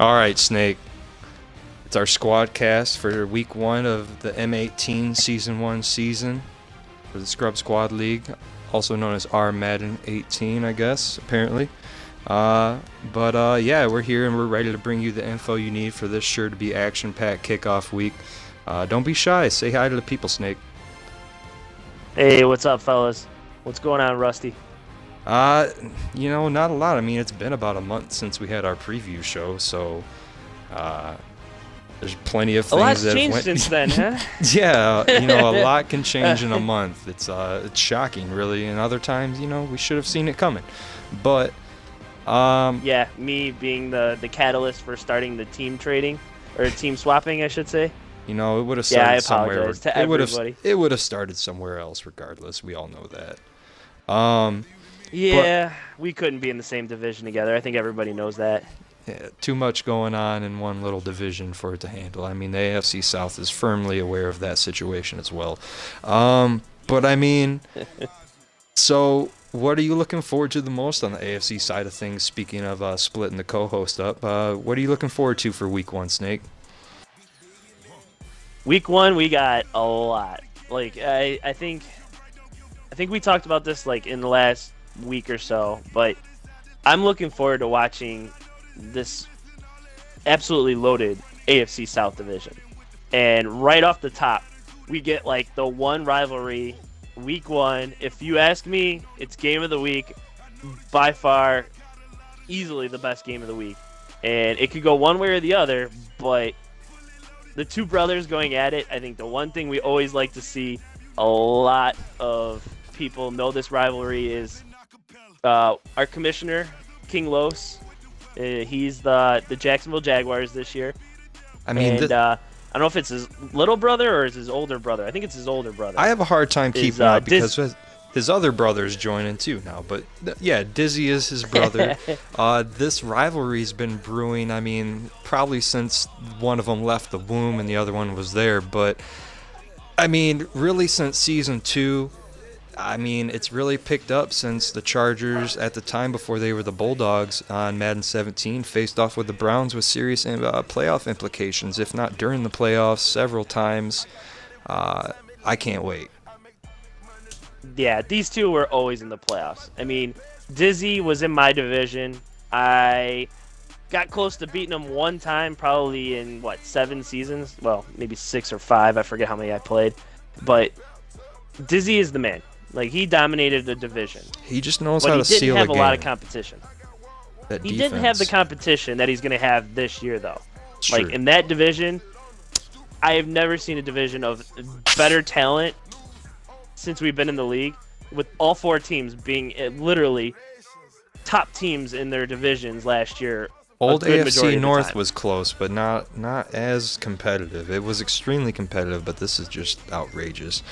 All right, Snake. It's our Squadcast for week 1 of the M18 Season 1 season for the Scrub Squad League, also known as our Madden 18, I guess, apparently. Yeah, we're here and we're ready to bring you the info you need for this sure to be action-packed kickoff week. Don't be shy. Say hi to the people, Snake. Hey, what's up, fellas? What's going on, Rusty? Not a lot. I mean, it's been about a month since we had our preview show, so there's plenty of things a lot's that changed have went. since then, huh? Yeah, a lot can change in a month. It's shocking, really. And other times, we should have seen it coming. But yeah, me being the catalyst for starting the team trading or team swapping, I should say. it would have started I somewhere. apologize to everybody. It would have started somewhere else, regardless. We all know that. We couldn't be in the same division together. I think everybody knows that. Yeah, too much going on in one little division for it to handle. I mean, the AFC South is firmly aware of that situation as well. So what are you looking forward to the most on the AFC side of things? Speaking of splitting the co-host up, what are you looking forward to for Week 1, Snake? Week 1, we got a lot. I think we talked about this in the last week or so, but I'm looking forward to watching this absolutely loaded AFC South division. And right off the top, we get the one rivalry, week 1. If you ask me, it's game of the week, by far, easily the best game of the week. And it could go one way or the other, but the two brothers going at it, I think the one thing we always like to see, a lot of people know this rivalry, is our commissioner, King Los. He's the Jacksonville Jaguars this year. I mean, I don't know if it's his little brother or his older brother. I think it's his older brother. I have a hard time keeping up because his other brother's joining too now. But yeah, Dizzy is his brother. This rivalry's been brewing, I mean, probably since one of them left the womb and the other one was there. But, I mean, really since Season 2, I mean, it's really picked up since the Chargers, at the time before they were the Bulldogs on Madden 17, faced off with the Browns with serious playoff implications, if not during the playoffs, several times. I can't wait. Yeah, these two were always in the playoffs. I mean, Dizzy was in my division. I got close to beating him one time, probably in, 7 seasons? Well, maybe 6 or 5. I forget how many I played. But Dizzy is the man. He dominated the division. He just knows how to seal a game. But he didn't have a lot of competition. He didn't have the competition that he's going to have this year, though. Sure. In that division, I have never seen a division of better talent since we've been in the league, with all 4 teams being literally top teams in their divisions last year. Old AFC North was close, but not as competitive. It was extremely competitive, but this is just outrageous.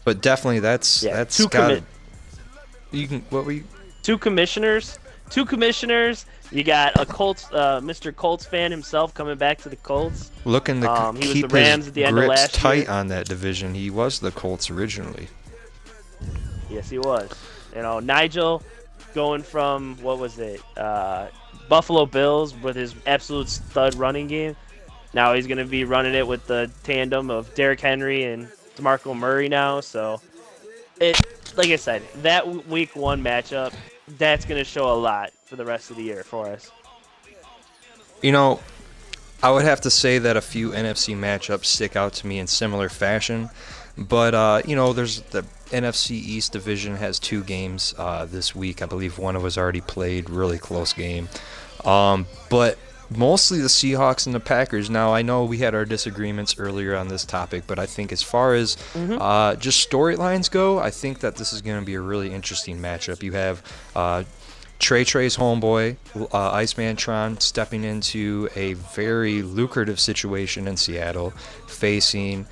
But definitely that's got. What were you? Two commissioners. You got a Colts, Mr. Colts fan himself coming back to the Colts. Looking to he keep was the Rams his at the end of grits last tight year. on that division. He was the Colts originally. Yes, he was. Nigel going from, Buffalo Bills with his absolute stud running game. Now he's going to be running it with the tandem of Derrick Henry and DeMarco Murray now. So, like I said, that week 1 matchup, that's going to show a lot for the rest of the year for us. I would have to say that a few NFC matchups stick out to me in similar fashion. But, there's the NFC East division has 2 games this week. I believe one of us already played, really close game. But mostly the Seahawks and the Packers. Now, I know we had our disagreements earlier on this topic, but I think as far as just storylines go, I think that this is going to be a really interesting matchup. You have Trey's homeboy, Iceman Tron, stepping into a very lucrative situation in Seattle, facing,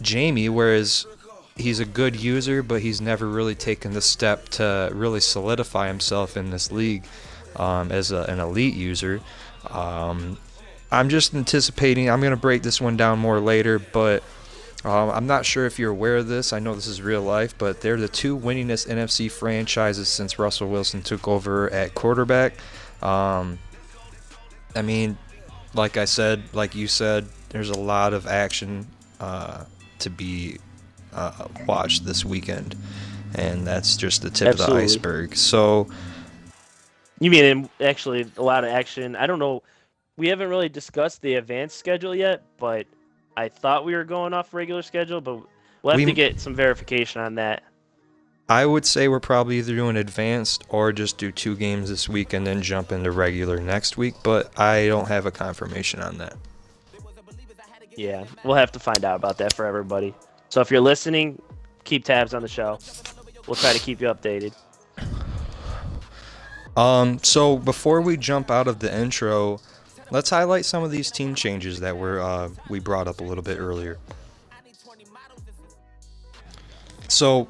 Jamie, whereas he's a good user, but he's never really taken the step to really solidify himself in this league as an elite user. I'm just anticipating. I'm going to break this one down more later, but I'm not sure if you're aware of this. I know this is real life, but they're the two winningest NFC franchises since Russell Wilson took over at quarterback. Um, I mean, like I said, like you said, there's a lot of action to be watched this weekend, and that's just the tip of the Absolutely. iceberg. So, You mean actually a lot of action? I don't know. We haven't really discussed the advanced schedule yet, but I thought we were going off regular schedule, but we'll have to we, get some verification on that. I would say we're probably either doing advanced or just do 2 games this week and then jump into regular next week, but I don't have a confirmation on that. Yeah, we'll have to find out about that for everybody. So if you're listening, keep tabs on the show. We'll try to keep you updated. So before we jump out of the intro, let's highlight some of these team changes that we brought up a little bit earlier. So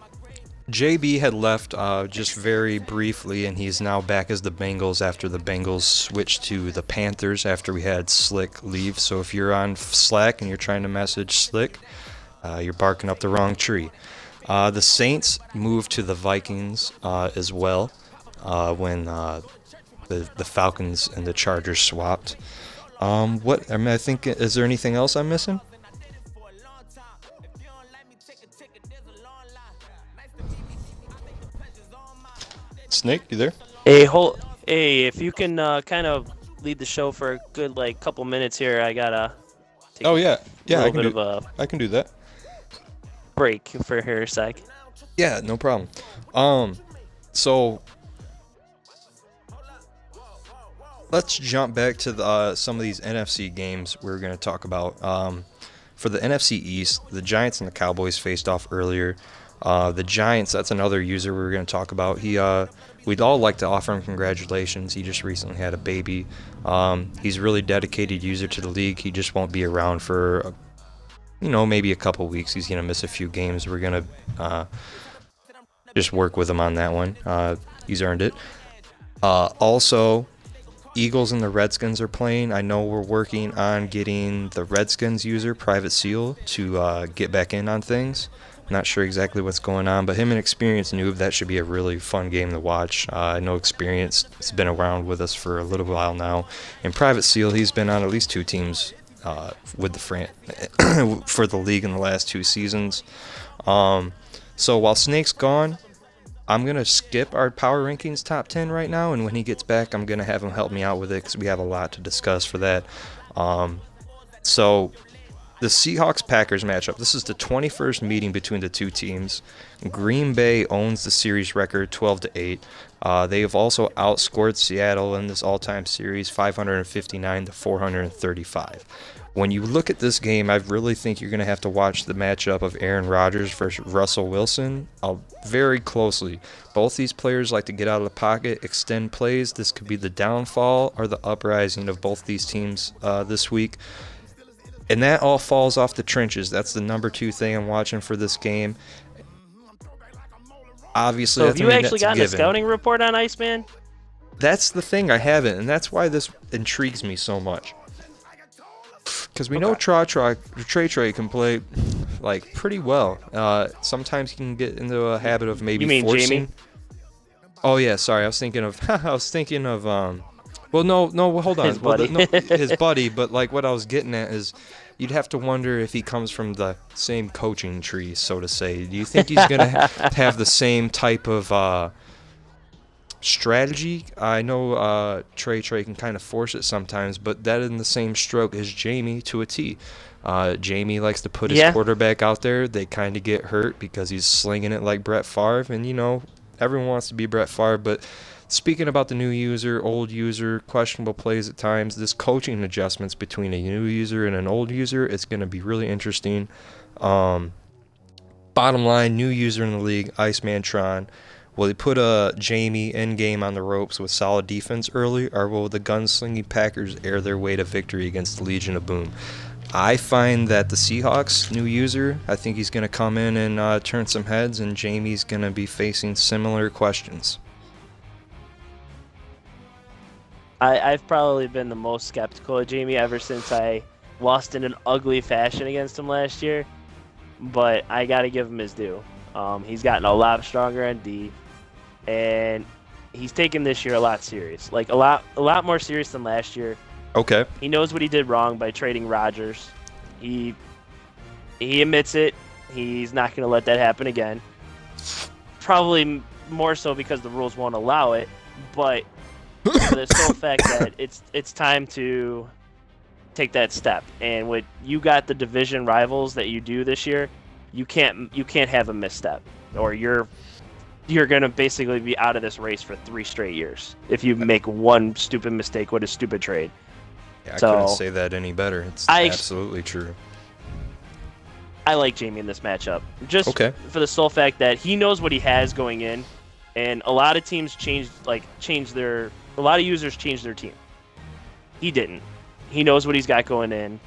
JB had left just very briefly, and he's now back as the Bengals after the Bengals switched to the Panthers after we had Slick leave. So if you're on Slack and you're trying to message Slick, you're barking up the wrong tree. The Saints moved to the Vikings as well when the Falcons and the Chargers swapped. I think, is there anything else I'm missing? Snake, you there? Hey, if you can kind of lead the show for a good couple minutes here, I gotta take I can do that. break for here a sec. Yeah, no problem. So let's jump back to some of these NFC games we're going to talk about. For the NFC East, the Giants and the Cowboys faced off earlier. The Giants, that's another user we're going to talk about. We'd all like to offer him congratulations. He just recently had a baby. He's a really dedicated user to the league. He just won't be around for, maybe a couple weeks. He's going to miss a few games. We're going to just work with him on that one. He's earned it. Also, Eagles and the Redskins are playing. I know we're working on getting the Redskins user, Private Seal, to get back in on things. Not sure exactly what's going on, but him and Experience Noob, that should be a really fun game to watch. I know Experience has been around with us for a little while now. And Private Seal, he's been on at least 2 teams with the for the league in the last 2 seasons. So while Snake's gone, I'm going to skip our Power Rankings top 10 right now, and when he gets back, I'm going to have him help me out with it because we have a lot to discuss for that. So the Seahawks-Packers matchup, this is the 21st meeting between the two teams. Green Bay owns the series record 12-8. They have also outscored Seattle in this all-time series 559 to 435. When you look at this game, I really think you're going to have to watch the matchup of Aaron Rodgers versus Russell Wilson very closely. Both these players like to get out of the pocket, extend plays. This could be the downfall or the uprising of both these teams this week. And that all falls off the trenches. That's the number 2 thing I'm watching for this game. Obviously, so have you actually gotten a scouting report on Iceman? That's the thing, I haven't, and that's why this intrigues me so much. Because we know Trey can play pretty well. Sometimes he can get into a habit of maybe forcing. Jamie? Oh yeah, sorry. I was thinking of. Well, no, hold on. His buddy. His buddy. But what I was getting at is, you'd have to wonder if he comes from the same coaching tree, so to say. Do you think he's gonna have the same type of strategy? I know Trey can kind of force it sometimes, but that in the same stroke as Jamie to a T. Jamie likes to put his quarterback out there. They kind of get hurt because he's slinging it like Brett Favre, and everyone wants to be Brett Favre. But speaking about the new user, old user, questionable plays at times, this coaching adjustments between a new user and an old user, it's going to be really interesting. Bottom line, new user in the league, Iceman Tron. Will he put Jamie in-game on the ropes with solid defense early, or will the gunslinging Packers air their way to victory against the Legion of Boom? I find that the Seahawks, new user, I think he's going to come in and turn some heads, and Jamie's going to be facing similar questions. I've probably been the most skeptical of Jamie ever since I lost in an ugly fashion against him last year. but I got to give him his due. He's gotten a lot stronger on D, and he's taken this year a lot serious, like a lot more serious than last year. Okay. He knows what he did wrong by trading Rodgers. He admits it. He's not going to let that happen again. Probably more so because the rules won't allow it, but for the sole fact that it's time to take that step. And with you got the division rivals that you do this year, you can't have a misstep, or you're going to basically be out of this race for 3 straight years if you make one stupid mistake with a stupid trade. Yeah, I couldn't say that any better. It's absolutely true. I like Jamie in this matchup, just okay. for the sole fact that he knows what he has going in, and a lot of teams a lot of users changed their team. He didn't. He knows what he's got going in.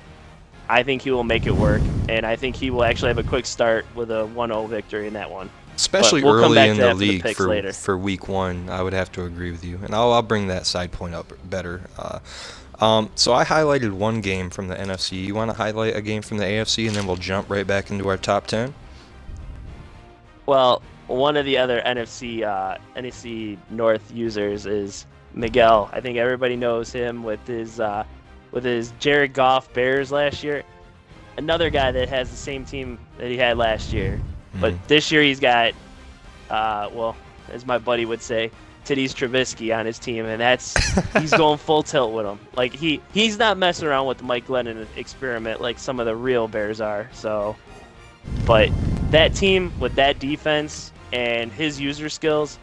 I think he will make it work, and I think he will actually have a quick start with a 1-0 victory in that one. Especially early in the league for week 1, I would have to agree with you, and I'll bring that side point up better. So I highlighted one game from the NFC. You want to highlight a game from the AFC, and then we'll jump right back into our top 10? Well, one of the other NFC North users is Miguel. I think everybody knows him with his Jared Goff Bears last year. Another guy that has the same team that he had last year. But this year he's got, as my buddy would say, Titties Trubisky on his team, and he's going full tilt with him. Like he's not messing around with the Mike Glennon experiment like some of the real Bears are. So, but that team with that defense and his user skills,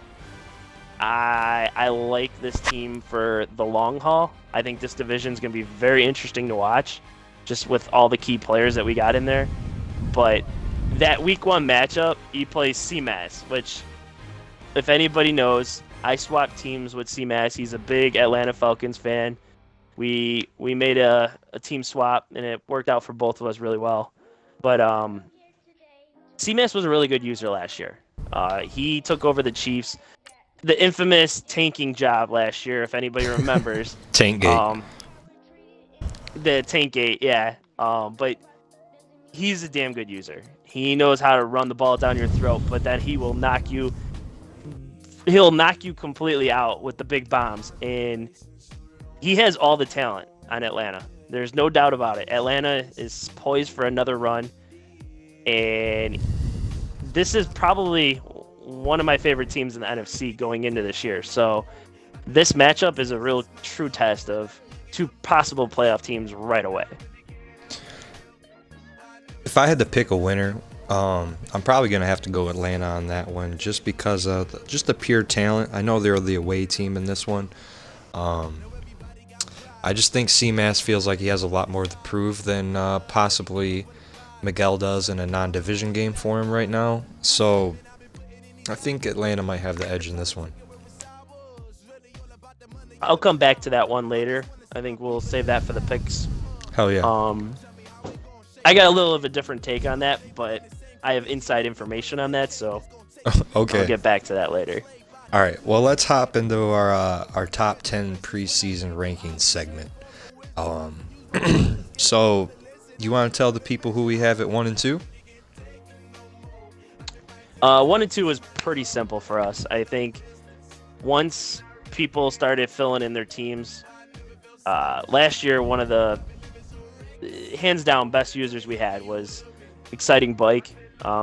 I like this team for the long haul. I think this division is going to be very interesting to watch, just with all the key players that we got in there. But that week 1 matchup, he plays CMAS, which, if anybody knows, I swapped teams with CMAS. He's a big Atlanta Falcons fan. We made a team swap, and it worked out for both of us really well. But CMAS was a really good user last year. He took over the Chiefs, the infamous tanking job last year, if anybody remembers. Tankgate. The Tankgate, yeah. But he's a damn good user. He knows how to run the ball down your throat, but then he'll knock you completely out with the big bombs. And he has all the talent on Atlanta. There's no doubt about it. Atlanta is poised for another run. And this is probably one of my favorite teams in the NFC going into this year. So this matchup is a real true test of 2 possible playoff teams right away. If I had to pick a winner, I'm probably going to have to go Atlanta on that one, just because of just the pure talent. I know they're the away team in this one. I just think CMAS feels like he has a lot more to prove than possibly Miguel does in a non-division game for him right now. So I think Atlanta might have the edge in this one. I'll come back to that one later. I think we'll save that for the picks. Hell yeah. I got a little of a different take on that, but I have inside information on that, so okay. I'll get back to that later. All right. Well, let's hop into our top 10 preseason rankings segment. So, you want to tell the people who we have at 1 and 2? 1 and 2 was pretty simple for us. I think once people started filling in their teams, last year one of the hands down best users we had was Exciting Bike.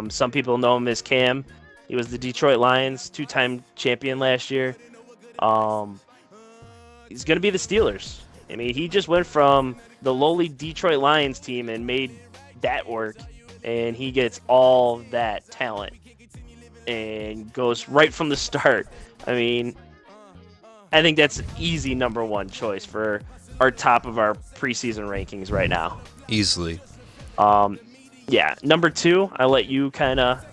Some people know him as Cam. He was the Detroit Lions 2-time champion last year. He's going to be the Steelers. I mean, he just went from the lowly Detroit Lions team and made that work, and he gets all that talent and goes right from the start. I mean, I think that's an easy number 1 choice for our top of our preseason rankings right now. Easily. Yeah, number 2, I'll let you kind of.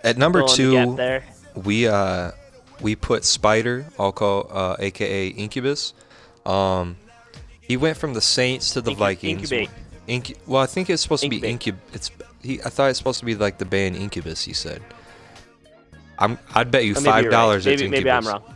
At number 2, there. we put Spider, aka Incubus. He went from the Saints to the Vikings. Incubate. Well, I think it's supposed to be Incub. I thought it's supposed to be like the band Incubus. He said. I'd bet you $5 it's Incubus. Maybe I'm wrong.